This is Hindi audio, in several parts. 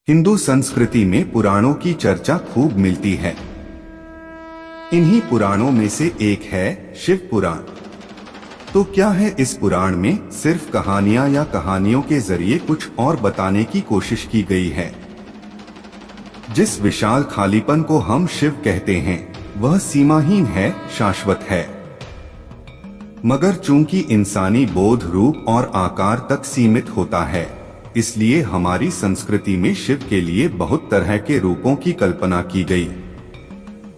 हिंदू संस्कृति में पुराणों की चर्चा खूब मिलती है। इन्हीं पुराणों में से एक है शिव पुराण। तो क्या है इस पुराण में? सिर्फ कहानियां या कहानियों के जरिए कुछ और बताने की कोशिश की गई है। जिस विशाल खालीपन को हम शिव कहते हैं वह सीमाहीन है, शाश्वत है। मगर चूंकि इंसानी बोध रूप और आकार तक सीमित होता है, इसलिए हमारी संस्कृति में शिव के लिए बहुत तरह के रूपों की कल्पना की गई।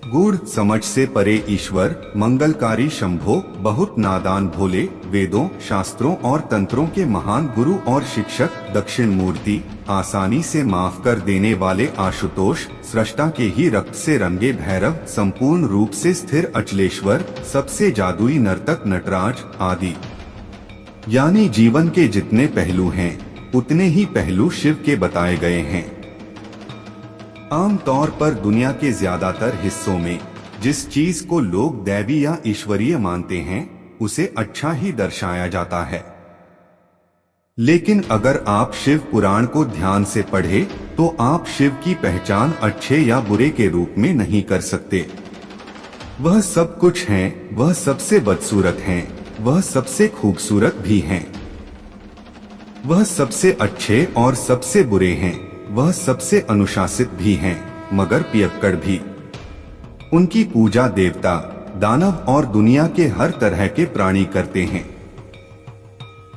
गूढ़ समझ से परे ईश्वर, मंगलकारी शंभो, बहुत नादान भोले, वेदों, शास्त्रों और तंत्रों के महान गुरु और शिक्षक दक्षिण मूर्ति, आसानी से माफ कर देने वाले आशुतोष, सृष्टा के ही रक्त से रंगे भैरव, संपूर्ण रूप से स्थिर अचलेश्वर, सबसे जादुई नर्तक नटराज आदि। यानी जीवन के जितने पहलू हैं उतने ही पहलू शिव के बताए गए हैं। आमतौर पर दुनिया के ज्यादातर हिस्सों में जिस चीज को लोग दैवी या ईश्वरीय मानते हैं उसे अच्छा ही दर्शाया जाता है। लेकिन अगर आप शिव पुराण को ध्यान से पढ़े तो आप शिव की पहचान अच्छे या बुरे के रूप में नहीं कर सकते। वह सब कुछ हैं, वह सबसे बदसूरत हैं, वह सबसे खूबसूरत भी हैं, वह सबसे अच्छे और सबसे बुरे हैं, वह सबसे अनुशासित भी हैं, मगर पियक्कड़ भी। उनकी पूजा देवता, दानव और दुनिया के हर तरह के प्राणी करते हैं।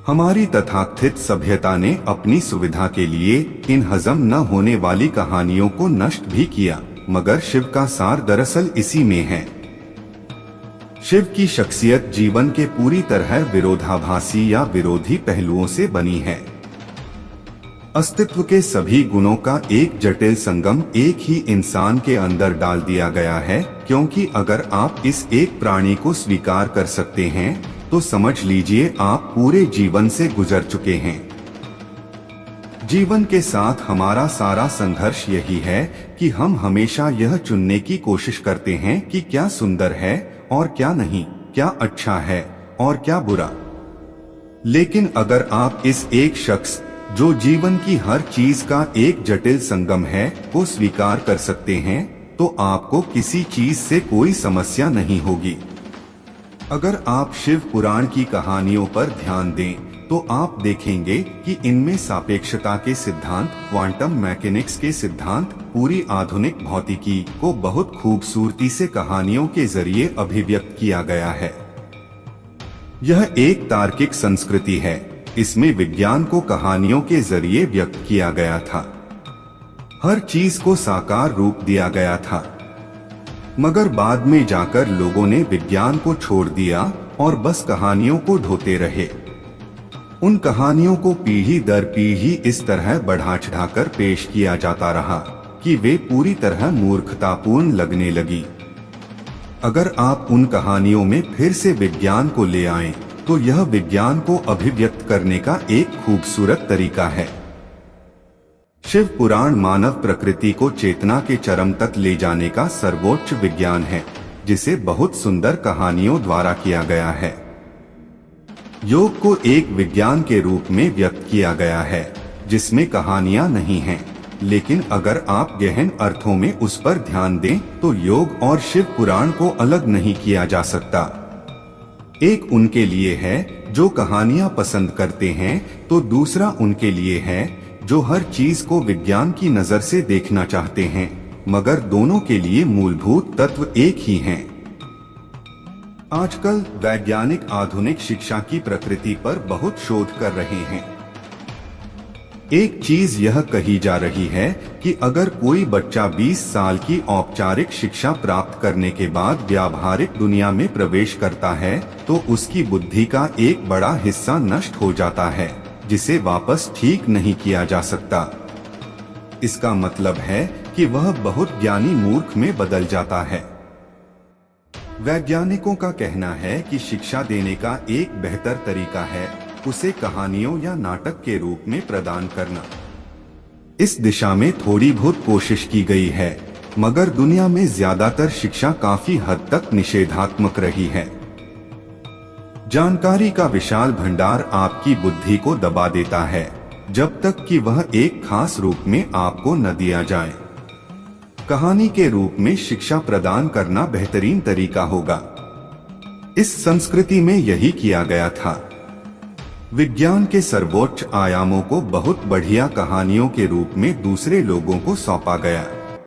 हमारी तथाकथित सभ्यता ने अपनी सुविधा के लिए इन हजम न होने वाली कहानियों को नष्ट भी किया, मगर शिव का सार दरअसल इसी में है। शिव की शख्सियत जीवन के पूरी तरह विरोधाभासी या विरोधी पहलुओं से बनी है। अस्तित्व के सभी गुणों का एक जटिल संगम एक ही इंसान के अंदर डाल दिया गया है, क्योंकि अगर आप इस एक प्राणी को स्वीकार कर सकते हैं तो समझ लीजिए आप पूरे जीवन से गुजर चुके हैं। जीवन के साथ हमारा सारा संघर्ष यही है कि हम हमेशा यह चुनने की कोशिश करते हैं कि क्या सुंदर है और क्या नहीं, क्या अच्छा है और क्या बुरा। लेकिन अगर आप इस एक शख्स जो जीवन की हर चीज का एक जटिल संगम है को स्वीकार कर सकते हैं तो आपको किसी चीज से कोई समस्या नहीं होगी। अगर आप शिव पुराण की कहानियों पर ध्यान दें तो आप देखेंगे कि इनमें सापेक्षता के सिद्धांत, क्वांटम मैकेनिक्स के सिद्धांत, पूरी आधुनिक भौतिकी को बहुत खूबसूरती से कहानियों के जरिए अभिव्यक्त किया गया है। यह एक तार्किक संस्कृति है। इसमें विज्ञान को कहानियों के जरिए व्यक्त किया गया था। हर चीज को साकार रूप दिया गया था। मगर बाद में जाकर लोगों ने विज्ञान को छोड़ दिया और बस कहानियों को ढोते रहे। उन कहानियों को पीढ़ी दर पीढ़ी इस तरह बढ़ा चढ़ाकर पेश किया जाता रहा कि वे पूरी तरह मूर्खतापूर्ण लगने लगी। अगर आप उन कहानियों में फिर से विज्ञान को ले आएं, तो यह विज्ञान को अभिव्यक्त करने का एक खूबसूरत तरीका है। शिव पुराण मानव प्रकृति को चेतना के चरम तक ले जाने का सर्वोच्च विज्ञान है, जिसे बहुत सुंदर कहानियों द्वारा किया गया है। योग को एक विज्ञान के रूप में व्यक्त किया गया है, जिसमें कहानियां नहीं हैं, लेकिन अगर आप गहन अर्थों में उस पर ध्यान दें तो योग और शिव पुराण को अलग नहीं किया जा सकता। एक उनके लिए है जो कहानियां पसंद करते हैं, तो दूसरा उनके लिए है जो हर चीज को विज्ञान की नजर से देखना चाहते हैं, मगर दोनों के लिए मूलभूत तत्व एक ही हैं। आजकल वैज्ञानिक आधुनिक शिक्षा की प्रकृति पर बहुत शोध कर रहे हैं। एक चीज यह कही जा रही है कि अगर कोई बच्चा 20 साल की औपचारिक शिक्षा प्राप्त करने के बाद व्यावहारिक दुनिया में प्रवेश करता है तो उसकी बुद्धि का एक बड़ा हिस्सा नष्ट हो जाता है, जिसे वापस ठीक नहीं किया जा सकता। इसका मतलब है कि वह बहुत ज्ञानी मूर्ख में बदल जाता है। वैज्ञानिकों का कहना है कि शिक्षा देने का एक बेहतर तरीका है उसे कहानियों या नाटक के रूप में प्रदान करना। इस दिशा में थोड़ी बहुत कोशिश की गई है, मगर दुनिया में ज्यादातर शिक्षा काफी हद तक निषेधात्मक रही है। जानकारी का विशाल भंडार आपकी बुद्धि को दबा देता है, जब तक कि वह एक खास रूप में आपको न दिया जाए। कहानी के रूप में शिक्षा प्रदान करना बेहतरीन तरीका होगा। इस संस्कृति में यही किया गया था। विज्ञान के सर्वोच्च आयामों को बहुत बढ़िया कहानियों के रूप में दूसरे लोगों को सौंपा गया।